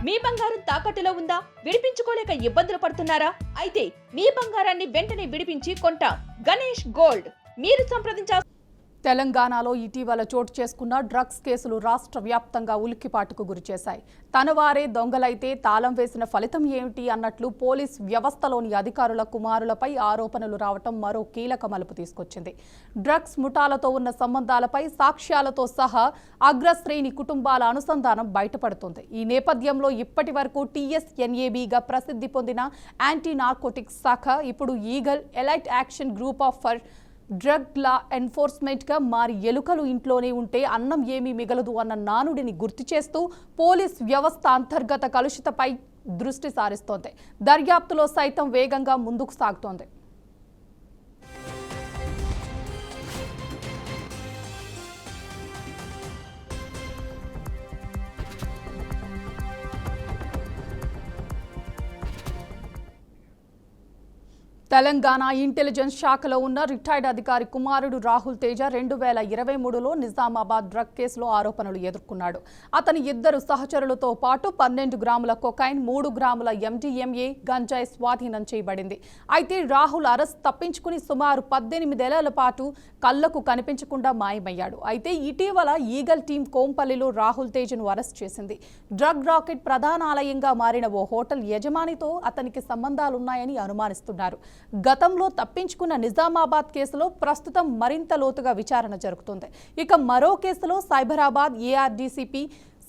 మీ బంగారం తాకట్టులో ఉందా? విడిపించుకోలేక ఇబ్బందులు పడుతున్నారా? అయితే మీ బంగారాన్ని వెంటనే విడిపించి కొంటాం. గణేష్ గోల్డ్. మీరు సంప్రదించాల్సిన తెలంగాణలో ఇటీవల చోటు చేసుకున్న డ్రగ్స్ కేసులు రాష్ట్ర వ్యాప్తంగా ఉలిక్కిపాటుకు గురిచేశాయి. తనవారే దొంగలైతే తాళం వేసిన ఫలితం ఏమిటి అన్నట్లు పోలీస్ వ్యవస్థలోని అధికారుల కుమారులపై ఆరోపణలు రావటం మరో కీలక మలుపు తీసుకొచ్చింది. డ్రగ్స్ ముఠాలతో ఉన్న సంబంధాలపై సాక్ష్యాలతో సహా అగ్రశ్రేణి కుటుంబాల అనుసంధానం బయటపడుతుంది. ఈ నేపథ్యంలో ఇప్పటి వరకు TSNABగా ప్రసిద్ధి పొందిన యాంటీ నార్కోటిక్స్ శాఖ ఇప్పుడు Eagle elite action group of for drug law ఎన్ఫోర్స్మెంట్గా మారి ఎలుకలు ఇంట్లోనే ఉంటే అన్నం ఏమీ మిగలదు అన్న నానుడిని గుర్తు చేస్తూ పోలీస్ వ్యవస్థ అంతర్గత కలుషితపై దృష్టి సారిస్తోంది. దర్యాప్తులో సైతం వేగంగా ముందుకు సాగుతోంది. తెలంగాణ ఇంటెలిజెన్స్ శాఖలో ఉన్న రిటైర్డ్ అధికారి కుమారుడు రాహుల్ తేజ 2023లో నిజామాబాద్ డ్రగ్ కేసులో ఆరోపణలు ఎదుర్కొన్నాడు. అతని ఇద్దరు సహచరులతో పాటు 12 గ్రాముల కొకైన్, 3 గ్రాముల MDMA గంజాయి స్వాధీనం చేయబడింది. అయితే రాహుల్ అరెస్ట్ తప్పించుకుని సుమారు 18 ఏళ్ల పాటు కళ్లకు కనిపించకుండా మాయమయ్యాడు. అయితే ఇటీవల ఈగల్ టీం కోంపల్లిలో రాహుల్ తేజను అరెస్ట్ చేసింది. డ్రగ్ రాకెట్ ప్రధానాలయంగా మారిన ఓ హోటల్ యజమానితో అతనికి సంబంధాలున్నాయని అనుమానిస్తున్నారు. గతంలో తప్పించుకున్న నిజామాబాద్ కేసులో ప్రస్తుతం మరింత లోతుగా విచారణ జరుగుతుంది. ఇక మరో కేసులో సైబరాబాద్ ARDCP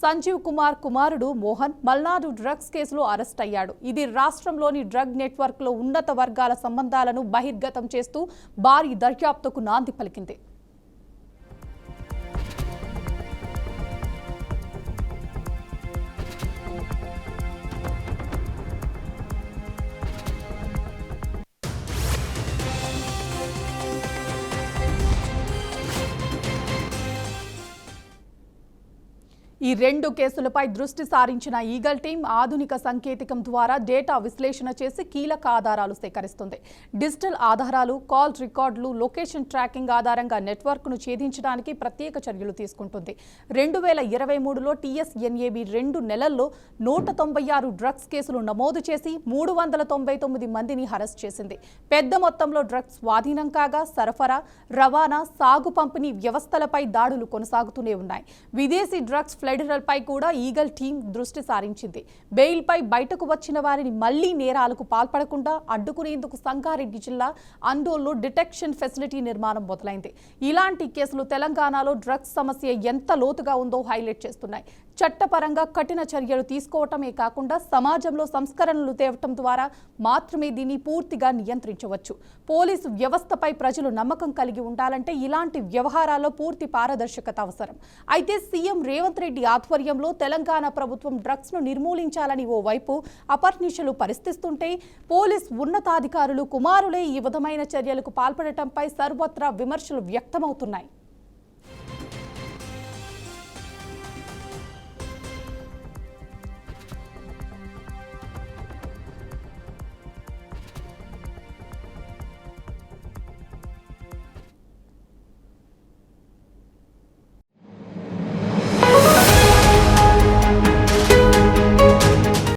సంజీవ్ కుమార్ కుమారుడు మోహన్ మల్నాడు డ్రగ్స్ కేసులో అరెస్ట్ అయ్యాడు. ఇది రాష్ట్రంలోని డ్రగ్ నెట్వర్క్లో ఉన్నత వర్గాల సంబంధాలను బహిర్గతం చేస్తూ భారీ దర్యాప్తుకు నాంది పలికింది. ఈ 2 కేసులపై దృష్టి సారించిన ఈగల్ టీం ఆధునిక సాంకేతికం ద్వారా డేటా విశ్లేషణ చేసి కీలక ఆధారాలు సేకరిస్తుంది. డిజిటల్ ఆధారాలు, కాల్ రికార్డులు, లొకేషన్ ట్రాకింగ్ ఆధారంగా నెట్వర్క్ను ఛేదించడానికి ప్రత్యేక చర్యలు తీసుకుంటుంది. 2023లో TSNAB 2 నెలల్లో 196 డ్రగ్స్ కేసులు నమోదు చేసి 399 మందిని అరెస్ట్ చేసింది. పెద్ద మొత్తంలో డ్రగ్స్ స్వాధీనం కాగా సరఫరా, రవాణా, సాగు, పంపిణీ వ్యవస్థలపై దాడులు కొనసాగుతూనే ఉన్నాయి. విదేశీ డ్రగ్స్ ఫ్లెడరల్పై కూడా ఈగల్ టీం దృష్టి సారించింది. బెయిల్పై బయటకు వచ్చిన వారిని మళ్లీ నేరాలకు పాల్పడకుండా అడ్డుకునేందుకు సంగారెడ్డి జిల్లా అండోల్లో డిటెక్షన్ ఫెసిలిటీ నిర్మాణం మొదలైంది. ఇలాంటి కేసులు తెలంగాణలో డ్రగ్స్ సమస్య ఎంత లోతుగా ఉందో హైలైట్ చేస్తున్నాయి. చట్టపరంగా కఠిన చర్యలు తీసుకోవటమే కాకుండా సమాజంలో సంస్కరణలు తేవటం ద్వారా మాత్రమే దీన్ని పూర్తిగా నియంత్రించవచ్చు. పోలీసు వ్యవస్థపై ప్రజలు నమ్మకం కలిగి ఉండాలంటే ఇలాంటి వ్యవహారాల్లో పూర్తి పారదర్శకత అవసరం. అయితే సీఎం రేవంత్ రెడ్డి ఆధ్వర్యంలో తెలంగాణ ప్రభుత్వం డ్రగ్స్ ను నిర్మూలించాలని ఓవైపు అపర్నిశలు పరిస్థిస్తుంటే పోలీస్ ఉన్నతాధికారులు కుమారులే ఈ విధమైన చర్యలకు పాల్పడటంపై సర్వత్రా విమర్శలు వ్యక్తమవుతున్నాయి.